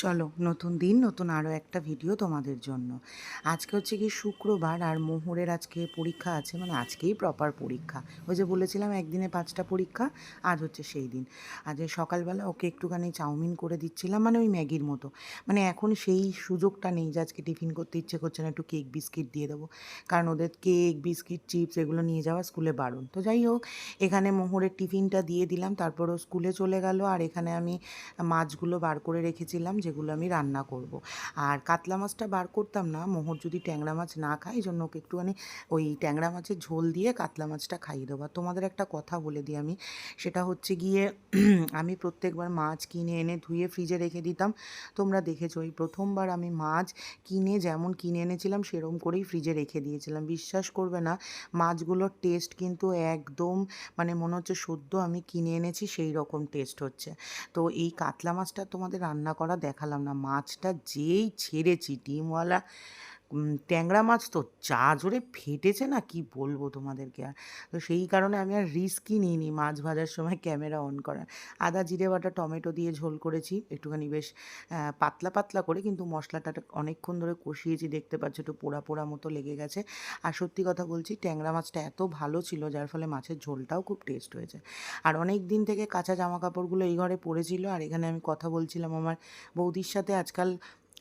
চলো নতুন দিন নতুন আরও একটা ভিডিও তোমাদের জন্য। আজকে হচ্ছে কি শুক্রবার, আর মোহরের আজকে পরীক্ষা আছে, মানে আজকেই প্রপার পরীক্ষা। ওই যে বলেছিলাম একদিনে 5টা পরীক্ষা, আজ হচ্ছে সেই দিন। আজ সকালবেলা ওকে একটুখানি চাউমিন করে দিচ্ছিলাম, মানে ওই ম্যাগির মতো। মানে এখন সেই সুযোগটা নেই যে আজকে টিফিন করতে ইচ্ছে করছে না, একটু কেক বিস্কিট দিয়ে দেবো, কারণ ওদের কেক বিস্কিট চিপস এগুলো নিয়ে যাওয়া স্কুলে বারণ। তো যাই হোক, এখানে মোহরের টিফিনটা দিয়ে দিলাম, তারপর ও স্কুলে চলে গেল। আর এখানে আমি মাছগুলো বার করে রেখেছিলাম যেগুলো আমি রান্না করব। আর কাতলা মাছটা বার করতাম না, মোহর যদি ট্যাংরা মাছ না খায়, এই জন্য ওকে একটুখানি ওই ট্যাংরা মাছের ঝোল দিয়ে কাতলা মাছটা খাইয়ে দেবো। আর তোমাদের একটা কথা বলে দিই আমি, সেটা হচ্ছে গিয়ে আমি প্রত্যেকবার মাছ কিনে এনে ধুয়ে ফ্রিজে রেখে দিতাম। তোমরা দেখেছো এই প্রথমবার আমি মাছ কিনে যেমন কিনে এনেছিলাম সেরকম করেই ফ্রিজে রেখে দিয়েছিলাম। বিশ্বাস করবে না, মাছগুলোর টেস্ট কিন্তু একদম মানে মনে হচ্ছে সদ্য আমি কিনে এনেছি সেই রকম টেস্ট হচ্ছে। তো এই কাতলা মাছটা তোমাদের রান্না করা দেখালাম না, মাছটা যেই ছেড়েছি ডিমওয়ালা ট্যাংরা মাছ তো যা জোরে ফেটেছে না, কি বলবো তোমাদেরকে। আর তো সেই কারণে আমি আর রিস্কই নিইনি মাছ ভাজার সময় ক্যামেরা অন করার। আদা জিরে বাটা টমেটো দিয়ে ঝোল করেছি একটুখানি, বেশ পাতলা পাতলা করে, কিন্তু মশলাটা অনেকক্ষণ ধরে কষিয়েছি, দেখতে পাচ্ছ একটু পোড়া পোড়া মতো লেগে গেছে। আর সত্যি কথা বলছি, ট্যাংরা মাছটা এত ভালো ছিল যার ফলে মাছের ঝোলটাও খুব টেস্ট হয়েছে। আর অনেক দিন থেকে কাঁচা জামা কাপড়গুলো এই ঘরে পড়েছিল, আর এখানে আমি কথা বলছিলাম আমার বৌদির সাথে। আজকাল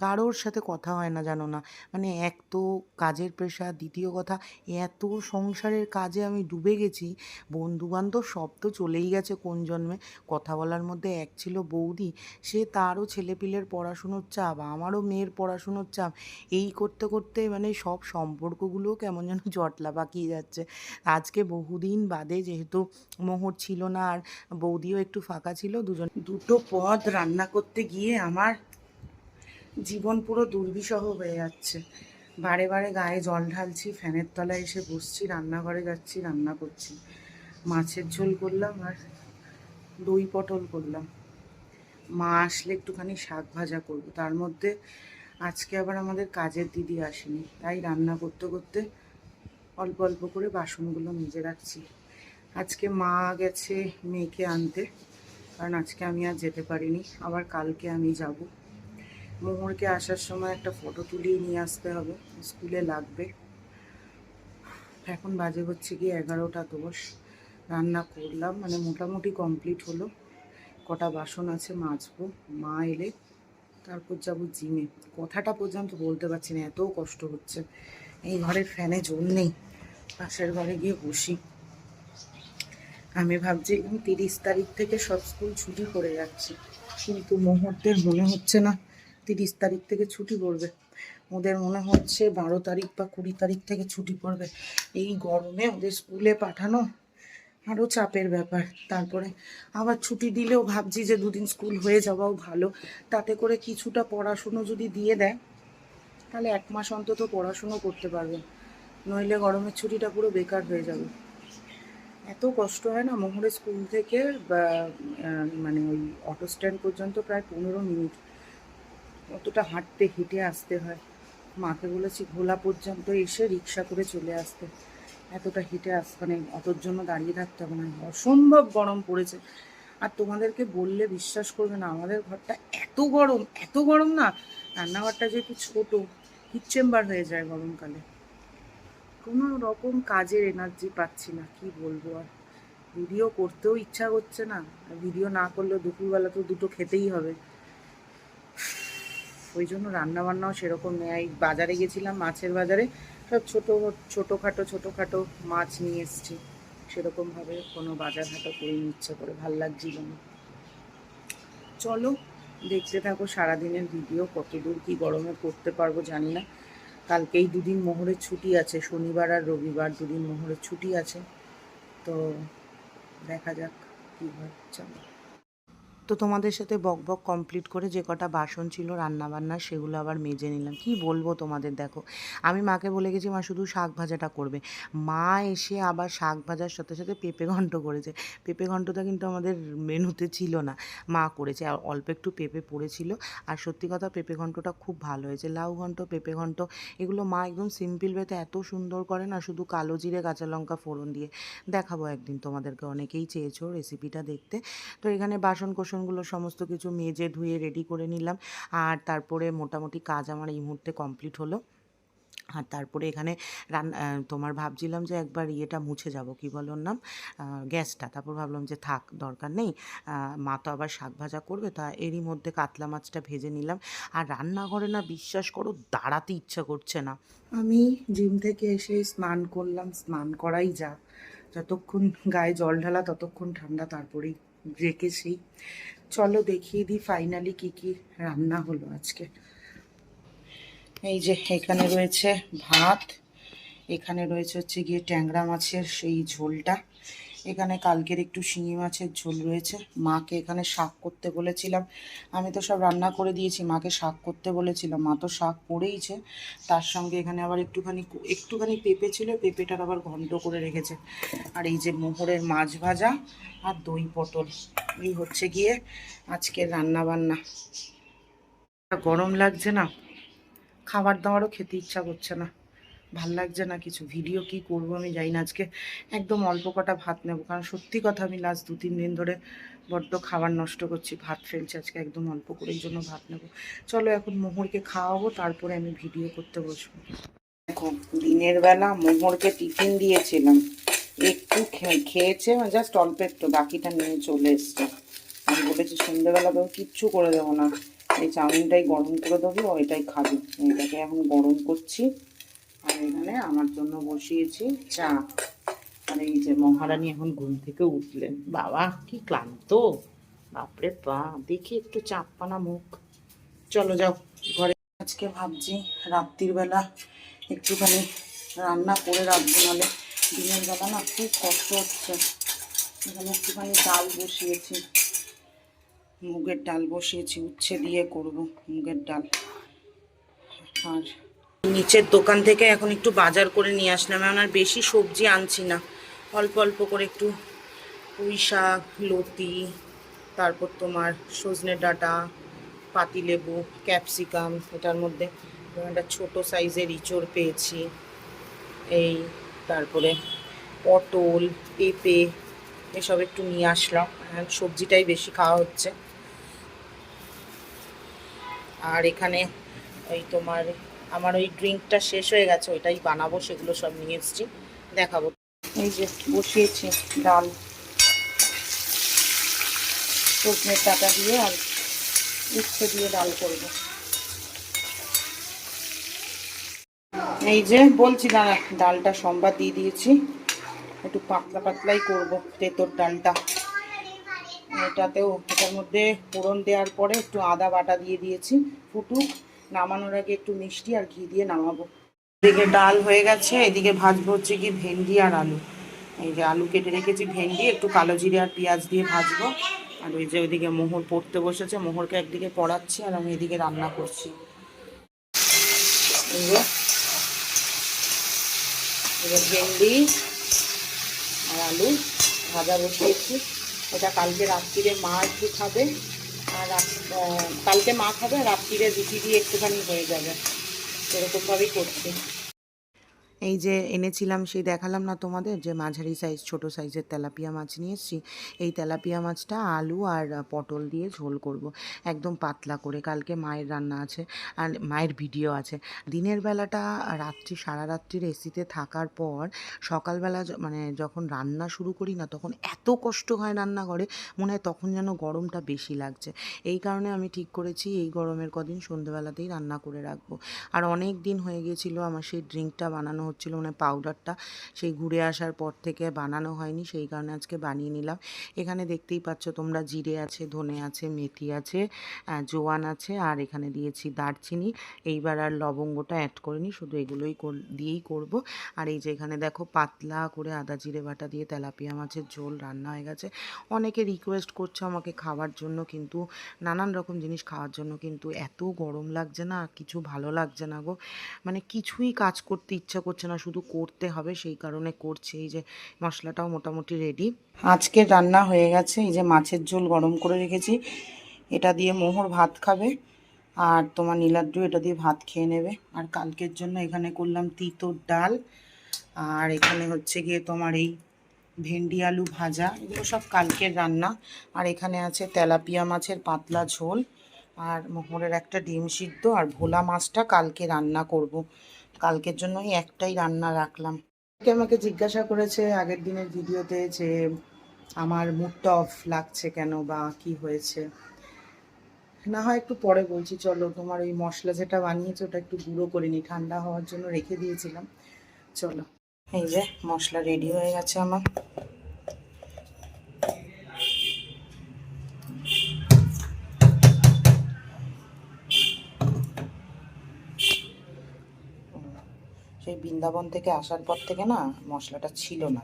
কারোর সাথে কথা হয় না, জানো না, মানে এক তো কাজের প্রেশার, দ্বিতীয় কথা এত সংসারের কাজে আমি ডুবে গেছি। বন্ধুবান্ধব সব তো চলেই গেছে কোন জন্মে। কথা বলার মধ্যে এক ছিল বৌদি, সে তারও ছেলেপিলের পড়াশুনোর চাপ, আমারও মেয়ের পড়াশুনোর চাপ, এই করতে করতে মানে সব সম্পর্কগুলোও কেমন যেন জটলা পাকিয়ে যাচ্ছে। আজকে বহুদিন বাদে যেহেতু মোহর ছিল না আর বৌদিও একটু ফাঁকা ছিল, দুটো পদ রান্না করতে গিয়ে আমার জীবন পুরো দুর্বিষহ হয়ে যাচ্ছে। বারে বারে গায়ে জল ঢালছি, ফ্যানের তলায় এসে বসছি, রান্নাঘরে যাচ্ছি, রান্না করছি। মাছের ঝোল করলাম আর দই পটল করলাম। মা আসলে একটুখানি শাক ভাজা করবো, তার মধ্যে আজকে আবার আমাদের কাজের দিদি আসেনি, তাই রান্না করতে করতে অল্প অল্প করে বাসনগুলো মেজে রাখছি। আজকে মা গেছে মেয়েকে আনতে, কারণ আজকে আমি আর যেতে পারিনি, আবার কালকে আমি যাব। মোহরকে আসার সময় একটা ফটো তুলিয়ে নিয়ে আসতে হবে, স্কুলে লাগবে। এখন বাজে হচ্ছে গিয়ে 11টা 10। রান্না করলাম, মানে মোটামুটি কমপ্লিট হলো। কটা বাসন আছে মাজবো, মা এলে তারপর যাবো জিমে। কথাটা পর্যন্ত বলতে পারছি না, এত কষ্ট হচ্ছে। এই ঘরের ফ্যানে জল নেই, পাশের ঘরে গিয়ে বসি। আমি ভাবছি 30 তারিখ থেকে সব স্কুল ছুটি করে যাচ্ছে, কিন্তু মুহূর্তের মনে হচ্ছে না 30 তারিখ থেকে ছুটি পড়বে। ওদের মনে হচ্ছে 12 তারিখ বা 20 তারিখ থেকে ছুটি পড়বে। এই গরমে ওদের স্কুলে পাঠানো আরও চাপের ব্যাপার। তারপরে আবার ছুটি দিলেও ভাবছি যে 2 দিন স্কুল হয়ে যাওয়াও ভালো, তাতে করে কিছুটা পড়াশুনো যদি দিয়ে দেয় তাহলে 1 মাস অন্তত পড়াশুনো করতে পারবে, নইলে গরমের ছুটিটা পুরো বেকার হয়ে যাবে। এত কষ্ট হয় না মোহরের স্কুল থেকে বা মানে ওই অটো স্ট্যান্ড পর্যন্ত প্রায় 15 মিনিট, অতটা হাঁটতে হেঁটে আসতে হয়। মাকে বলেছি ভোলা পর্যন্ত এসে রিক্সা করে চলে আসতে, এতটা হেঁটে মানে অটোর জন্য দাঁড়িয়ে থাকতে হবে না। অসম্ভব গরম পড়েছে। আর তোমাদেরকে বললে বিশ্বাস করবে না, আমাদের ঘরটা এত গরম, এত গরম না, রান্নাঘরটা যেহেতু ছোট, হিট চেম্বার হয়ে যায় গরমকালে। কোনো রকম কাজের এনার্জি পাচ্ছি না, কি বলবো আর। ভিডিও করতেও ইচ্ছা করছে না, আর ভিডিও না করলেও দুপুরবেলা তো দুটো খেতেই হবে। ওই জন্য রান্নাবান্নাও সেরকম নেই। এই বাজারে গেছিলাম, মাছের বাজারে, সব ছোটোখাটো মাছ নিয়ে এসছি। সেরকমভাবে কোনো বাজার হাটও করে ইচ্ছে করে ভাল লাগছিল না। চলো দেখতে থাকো সারাদিনের ভিডিও, কত দূর কী গরমে করতে পারবো জানি না। কালকেই 2 দিন মোহরের ছুটি আছে, শনিবার আর রবিবার 2 দিন মোহরের ছুটি আছে। তো দেখা যাক কী হয়, চলো। তো তোমাদের সাথে বকবক কমপ্লিট করে যে কটা বাসন ছিল রান্নাবান্নার সেগুলো আবার মেজে নিলাম। কি বলবো তোমাদের, দেখো আমি মাকে বলে গেছি মা শুধু শাক ভাজাটা করবে, মা এসে আবার শাক ভাজার সাথে সাথে পেঁপে ঘন্ট করেছে। পেঁপে ঘন্টটা কিন্তু আমাদের মেনুতে ছিল না, মা করেছে, আর অল্প একটু পেঁপে পড়েছিল। আর সত্যি কথা পেঁপে ঘন্টটা খুব ভালো হয়েছে। লাউ ঘন্ট, পেঁপে ঘন্ট এগুলো মা একদম সিম্পল ওয়েতে এত সুন্দর করে না, শুধু কালো জিরে কাঁচা লঙ্কা ফোড়ন দিয়ে। দেখাবো একদিন তোমাদেরকে, অনেকেই চেয়েছো রেসিপিটা দেখতে। তো এখানে বাসন কোসন বাসনগুলো সমস্ত কিছু মেজে ধুয়ে রেডি করে নিলাম। আর তারপরে মোটামুটি কাজ আমার এই মুহূর্তে কমপ্লিট হলো। আর তারপরে এখানে তোমার ভাবছিলাম যে একবার ইয়েটা মুছে যাব, কি বলো ওর নাম, গ্যাসটা। তারপর ভাবলাম যে থাক, দরকার নেই, মা তো আবার শাক ভাজা করবে, তা এরই মধ্যে কাতলা মাছটা ভেজে নিলাম। আর রান্নাঘরে না, বিশ্বাস করো, দাঁড়াতে ইচ্ছা করছে না। আমি জিম থেকে এসে স্নান করলাম, স্নান করাই যা, যতক্ষণ গায়ে জল ঢালা ততক্ষণ ঠান্ডা, তারপরেই রেখেছি। চলো দেখিয়ে দিই ফাইনালি কী কী রান্না হলো আজকে। এই যে এখানে রয়েছে ভাত, এখানে রয়েছে হচ্ছে গিয়ে ট্যাংরা মাছের সেই ঝোলটা, এখানে কালকের একটু শিঙি মাছের ঝোল রয়েছে। মাকে এখানে শাক করতে বলেছিলাম, আমি তো সব রান্না করে দিয়েছি, মাকে শাক করতে বলেছিলাম, মা তো শাক করেইছে। তার সঙ্গে এখানে আবার একটুখানি পেঁপে ছিল, পেঁপেটার আবার ঘন্ট করে রেখেছে। আর এই যে মোহরের মাছ ভাজা আর দই পটল, এই হচ্ছে গিয়ে আজকের রান্না বান্না। গরম লাগছে না, খাবার দাবারও খেতে ইচ্ছা করছে না, ভাল লাগছে না কিছু। ভিডিও কি করব আমি জানি না, আজকে একদম অল্প কটা ভাত নেব, কারণ সত্যি কথা আমি লাস্ট 2-3 দিন ধরে বড্ড খাবার নষ্ট করছি, ভাত ফেলছি, আজকে একদম অল্প করে এই জন্য ভাত নেব। চলো এখন মোহরকে খাওয়াবো, তারপরে আমি ভিডিও করতে বসবো। এখন দিনের বেলা মোহরকে টিফিন দিয়েছিলাম, একটু খেয়েছে, জাস্ট অল্প একটু, বাকিটা নিয়ে চলে এসছে। আমি বলেছি সন্ধ্যেবেলা তো কিচ্ছু করে দেবো না, এই চাউমিনটাই গরম করে দেবো, ওইটাই খাবি। এটাকে এখন গরম করছি। আর এখানে আমার জন্য বসিয়েছি চা। আর এই যে মহারানী এখন ঘুম থেকে উঠলেন, বাবা কি ক্লান্ত, বাপরে বাপ, দেখি একটু চাপ্পানা মুখ। চলো যাও ঘরে। আজকে ভাবছি রাত্রির বেলা একটুখানি রান্না করে রাখবো, নাহলে দিনের বেলা না খুব কষ্ট হচ্ছে। এখানে একটুখানি ডাল বসিয়েছি, মুগের ডাল বসিয়েছি, উচ্ছে দিয়ে করব মুগের ডাল। আর নিচের দোকান থেকে এখন একটু বাজার করে নিয়ে আসলাম, এখন আর বেশি সবজি আনছি না, অল্প অল্প করে একটু পুঁই শাক, লতি, তারপর তোমার সজনে ডাঁটা, পাতিলেবু, ক্যাপসিকাম, এটার মধ্যে একটা ছোটো সাইজের ইঁচড় পেয়েছি, এই তারপরে পটল, পেঁপে, এসব একটু নিয়ে আসলাম। সবজিটাই বেশি খাওয়া হচ্ছে। আর এখানে ওই তোমার আমার ওই ড্রিঙ্কটা শেষ হয়ে গেছে, ওইটাই বানাবো, সেগুলো সব নিয়ে এসেছি, দেখাবো। এই যে বসিয়েছি ডাল, সজনের ডাঁটা দিয়ে আর উচ্ছে দিয়ে ডাল করব। এই যে বলছি দাঁড়া, ডালটা সোমবার দিয়ে দিয়েছি, একটু পাতলা পাতলাই করব তেঁতোর ডালটা। এটার মধ্যে ফোড়ন দেওয়ার পরে একটু আদা বাটা দিয়ে দিয়েছি, ফুটুক, নামানোর আগে একটু মিষ্টি আর ঘি দিয়ে নামাবো। এদিকে ডাল হয়ে গেছে, এদিকে ভাজবো হচ্ছে কি ভেন্ডি আর আলু। এই যে আলু কেটে রেখেছি, ভেন্ডি একটু কালো জিরে আর পেঁয়াজ দিয়ে ভাজবো। আর ওই যে ওইদিকে মোহর পড়তে বসেছে, মোহরকে একদিকে পড়াচ্ছি আর আমি এদিকে রান্না করছি। এবার ভেন্ডি আর আলু ভাজা বসিয়েছি। এটা কালকে রাত্রিরে মা একটু খাবে, আর কালকে মা খাবে, আর রাত্রিরে রুটি দিয়ে একটুখানি হয়ে যাবে, সেরকমভাবেই করছি। এই যে এনেছিলাম, সেই দেখালাম না তোমাদের, যে মাঝারি সাইজ ছোট সাইজের তেলাপিয়া মাছ নিয়ে এসেছি। এই তেলাপিয়া মাছটা আলু আর পটল দিয়ে ঝোল করব, একদম পাতলা করে। কালকে মায়ের রান্না আছে আর মায়ের ভিডিও আছে। দিনের বেলাটা সারা রাত্রির এসিতে থাকার পর সকালবেলা মানে যখন রান্না শুরু করি না, তখন এত কষ্ট হয় রান্নাঘরে, মনে হয় তখন যেন গরমটা বেশি লাগছে। এই কারণে আমি ঠিক করেছি এই গরমের কদিন সন্ধ্যেবেলাতেই রান্না করে রাখবো। আর অনেক দিন হয়ে গিয়েছিলো আমার সেই ড্রিঙ্কটা বানানো হচ্ছিলো, মানে পাউডারটা, সেই ঘুরে আসার পর থেকে বানানো হয়নি, সেই কারণে আজকে বানিয়ে নিলাম। এখানে দেখতেই পাচ্ছ তোমরা, জিরে আছে, ধনে আছে, মেথি আছে, জোয়ান আছে, আর এখানে দিয়েছি দারচিনি। এইবার আর লবঙ্গটা অ্যাড করিনি, শুধু এগুলোই দিয়েই করব। আর এই যে এখানে দেখো পাতলা করে আদা জিরে বাটা দিয়ে তেলাপিয়া মাছের ঝোল রান্না হয়ে গেছে। অনেকে রিকোয়েস্ট করছে আমাকে খাওয়ার জন্য, কিন্তু নানান রকম জিনিস খাওয়ার জন্য, কিন্তু এত গরম লাগছে না, কিছু ভালো লাগছে না গো, মানে কিছুই কাজ করতে ইচ্ছা করছে না, শুধু করতে হবে, সেই কারণে করছি। এই যে মশলাটাও মোটামুটি রেডি। আজকে রান্না হয়ে গেছে, এই যে মাছের ঝোল গরম করে রেখেছি, এটা দিয়ে মোহর ভাত খাবে, আর তোমার নীলাদ্রু এটা দিয়ে ভাত খেয়ে নেবে। আর কালকের জন্য এখানে করলাম তিতোর ডাল, আর এখানে হচ্ছে গিয়ে তোমার এই ভেন্ডি আলু ভাজা, এগুলো সব কালকের রান্না। আর এখানে আছে তেলাপিয়া মাছের পাতলা ঝোল, আর মোহরের একটা ডিম সিদ্ধ, আর ভোলা মাছটা কালকে রান্না করব। কালকের জন্যই একটাই রান্না রাখলাম। আমাকে জিজ্ঞাসা করেছে আগের দিনের ভিডিওতে যে আমার মুডটা অফ লাগছে কেন বা কি হয়েছে। না হয় একটু পরে বলছি, চলো। তোমার ওই মশলা যেটা বানিয়েছে ওটা একটু গুঁড়ো করে নি, ঠান্ডা হওয়ার জন্য রেখে দিয়েছিলাম। চলো, এই যে মশলা রেডি হয়ে গেছে আমার। সেই বৃন্দাবন থেকে আসার পর থেকে না মশলাটা ছিল না,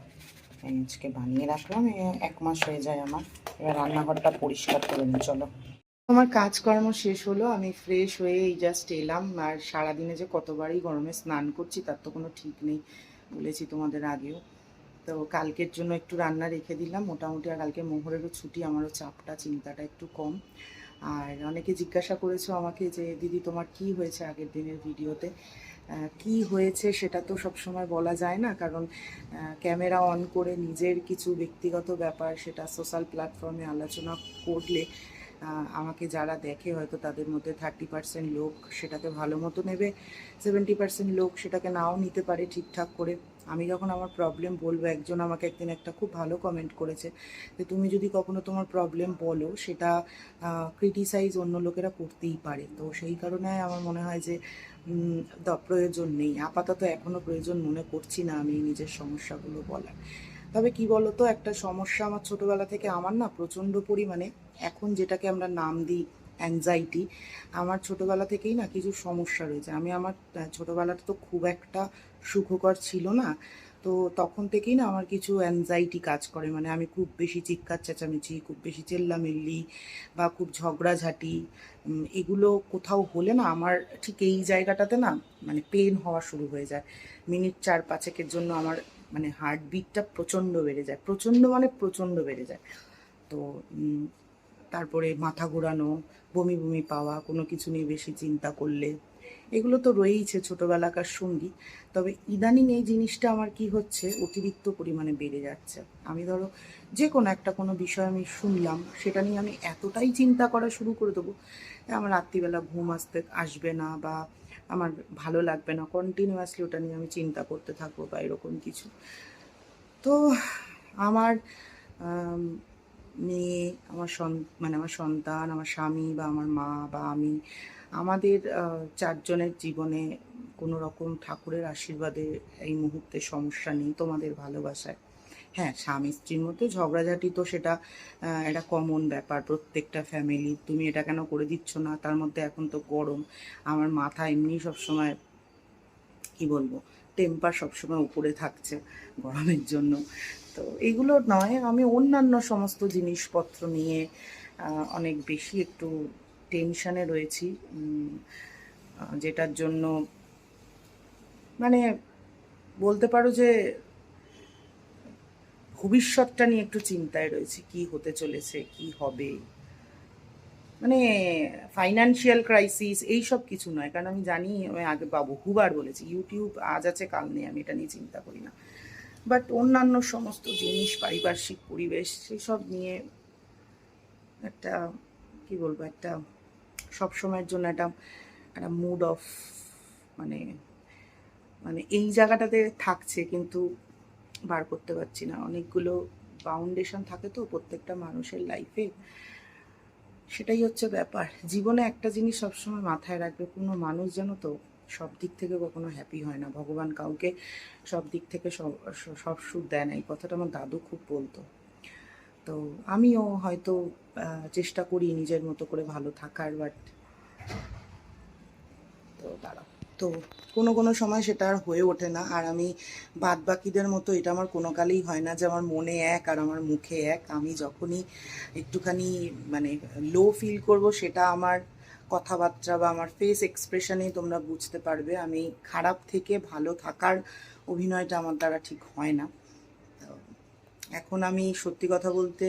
আজকে বানিয়ে রাখলাম। 1 মাস হয়ে যায় আমার। এবার রান্নাঘরটা পরিষ্কার করে নিই, চলো। আমার কাজকর্ম শেষ হলো, আমি ফ্রেশ হয়ে এই জাস্ট এলাম। আর সারাদিনে যে কতবারই গরমে স্নান করছি তার তো কোনো ঠিক নেই, বলেছি তোমাদের আগেও। তো কালকের জন্য একটু রান্না রেখে দিলাম মোটামুটি। আর কালকে মোহরেরও ছুটি, আমারও চাপটা চিন্তাটা একটু কম। আর অনেকে জিজ্ঞাসা করেছো আমাকে যে দিদি তোমার কি হয়েছে আগের দিনের ভিডিওতে। কি হয়েছে সেটা তো সবসময় বলা যায় না, কারণ ক্যামেরা অন করে নিজের কিছু ব্যক্তিগত ব্যাপার সেটা সোশ্যাল প্ল্যাটফর্মে আলোচনা করলে আমাকে যারা দেখে হয়তো তাদের মধ্যে 30% লোক সেটাকে ভালো মতো নেবে, 70% লোক সেটাকে নাও নিতে পারে ঠিকঠাক করে। আমি যখন আমার প্রবলেম বলবো, একজন আমাকে একদিন একটা খুব ভালো কমেন্ট করেছে যে তুমি যদি কখনো তোমার প্রবলেম বলো সেটা ক্রিটিসাইজ অন্য লোকেরা করতেই পারে। তো সেই কারণে আমার মনে হয় যে প্রয়োজন নেই আপাতত, এখনও প্রয়োজন মনে করছি না আমি নিজের সমস্যাগুলো বলার। তবে কি বলতো, একটা সমস্যা আমার ছোটোবেলা থেকে আমার না প্রচণ্ড পরিমাণে, এখন যেটাকে আমরা নাম দিই অ্যাংজাইটি, আমার ছোটোবেলা থেকেই না কিছু সমস্যা রয়েছে। আমার ছোটোবেলাটা তো খুব একটা সুখকর ছিল না, তো তখন থেকেই না আমার কিছু অ্যাংজাইটি কাজ করে। মানে আমি খুব বেশি চিৎকার চেঁচামেচি, খুব বেশি চেল্লামেল্লি বা খুব ঝগড়াঝাঁটি, এগুলো কোথাও হলে না আমার ঠিক এই জায়গাটাতে না মানে পেন হওয়া শুরু হয়ে যায়। মিনিট 4-5 জন্য আমার মানে হার্টবিটটা প্রচণ্ড বেড়ে যায়, প্রচণ্ড মানে প্রচণ্ড বেড়ে যায়। তো তারপরে মাথা ঘোরানো, বমি বমি পাওয়া, কোনো কিছু নিয়ে বেশি চিন্তা করলে, এগুলো তো রয়েইছে ছোটোবেলাকার সঙ্গী। তবে ইদানিং এই জিনিসটা আমার কি হচ্ছে, অতিরিক্ত পরিমাণে বেড়ে যাচ্ছে। আমি ধরো যে কোনো একটা কোনো বিষয় আমি শুনলাম, সেটা নিয়ে আমি এতটাই চিন্তা করা শুরু করে দেবো, আমার রাত্রিবেলা ঘুম আসবে না, বা আমার ভালো লাগবে না, কন্টিনিউয়াসলি ওটা নিয়ে আমি চিন্তা করতে থাকবো বা এরকম কিছু। তো আমার মেয়ে, মানে আমার সন্তান, আমার স্বামী বা আমার মা বা আমি, আমাদের 4 জনের জীবনে কোনো রকম ঠাকুরের আশীর্বাদে এই মুহূর্তে সমস্যা নেই, তোমাদের ভালোবাসায়। হ্যাঁ, স্বামী স্ত্রীর মধ্যে ঝগড়াঝাটি তো সেটা একটা কমন ব্যাপার প্রত্যেকটা ফ্যামিলি। তুমি এটা কেন করে দিচ্ছ না, তার মধ্যে এখন তো গরম, আমার মাথা এমনি সবসময় কি বলবো, টেম্পার সবসময় উপরে থাকছে গরমের জন্য। তো এইগুলো নয়, আমি অন্যান্য সমস্ত জিনিসপত্র নিয়ে অনেক বেশি একটু টেনশানে রয়েছি, যেটার জন্য মানে বলতে পারো যে ভবিষ্যৎটা নিয়ে একটু চিন্তায় রয়েছি, কি হতে চলেছে, কি হবে। মানে ফাইন্যান্সিয়াল ক্রাইসিস এইসব কিছু নয়, কারণ আমি জানি, আমি আগে বহুবার বলেছি ইউটিউব আজ আছে কাল নেই, আমি এটা নিয়ে চিন্তা করি না। বাট অন্যান্য সমস্ত জিনিস, পারিপার্শ্বিক পরিবেশ, সেসব নিয়ে একটা কি বলবো, একটা সবসময়ের জন্য একটা একটা মুড অফ, মানে মানে এই জায়গাটাতে থাকছে, কিন্তু বার করতে পারছি না। অনেকগুলো বাউন্ডেশন থাকে তো প্রত্যেকটা মানুষের লাইফে, সেটাই হচ্ছে ব্যাপার। জীবনে একটা জিনিস সবসময় মাথায় রাখবে, কোনো মানুষ যেন তো সব দিক থেকে কখনো হ্যাপি হয় না। ভগবান কাউকে সব দিক থেকে সব সুখ দেয় না, এই কথাটা আমার দাদু খুব বলতো। তো আমিও হয়তো চেষ্টা করি নিজের মতো করে ভালো থাকার, বাট তো দাঁড়াও, তো কোনো কোনো সময় সেটা আর হয়ে ওঠে না। আর আমি বাদ বাকিদের মতো এটা আমার কোনো কালেই হয় না যে আমার মনে এক আর আমার মুখে এক। আমি যখনই একটুখানি মানে লো ফিল করব, সেটা আমার কথাবার্তা বা আমার ফেস এক্সপ্রেশনেই তোমরা বুঝতে পারবে। আমি খারাপ থেকে ভালো থাকার অভিনয়টা আমার দ্বারা ঠিক হয় না। এখন আমি সত্যি কথা বলতে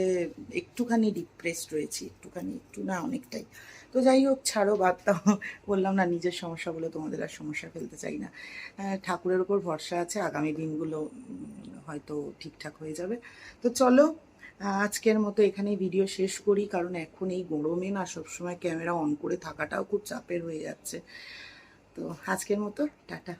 একটুখানি ডিপ্রেসড রয়েছি, একটু না অনেকটাই। তো যাই হোক, ছাড়ো, বাদ দাও। বললাম না, নিজের সমস্যা বলে তোমাদের আর সমস্যা ফেলতে চাই না। ঠাকুরের ওপর ভরসা আছে, আগামী দিনগুলো হয়তো ঠিকঠাক হয়ে যাবে। তো চলো, আজকের মতো এখানেই ভিডিও শেষ করি, কারণ এখন এই গরমে না সবসময় ক্যামেরা অন করে থাকাটাও খুব চাপের হয়ে যাচ্ছে। তো আজকের মতো টাটা।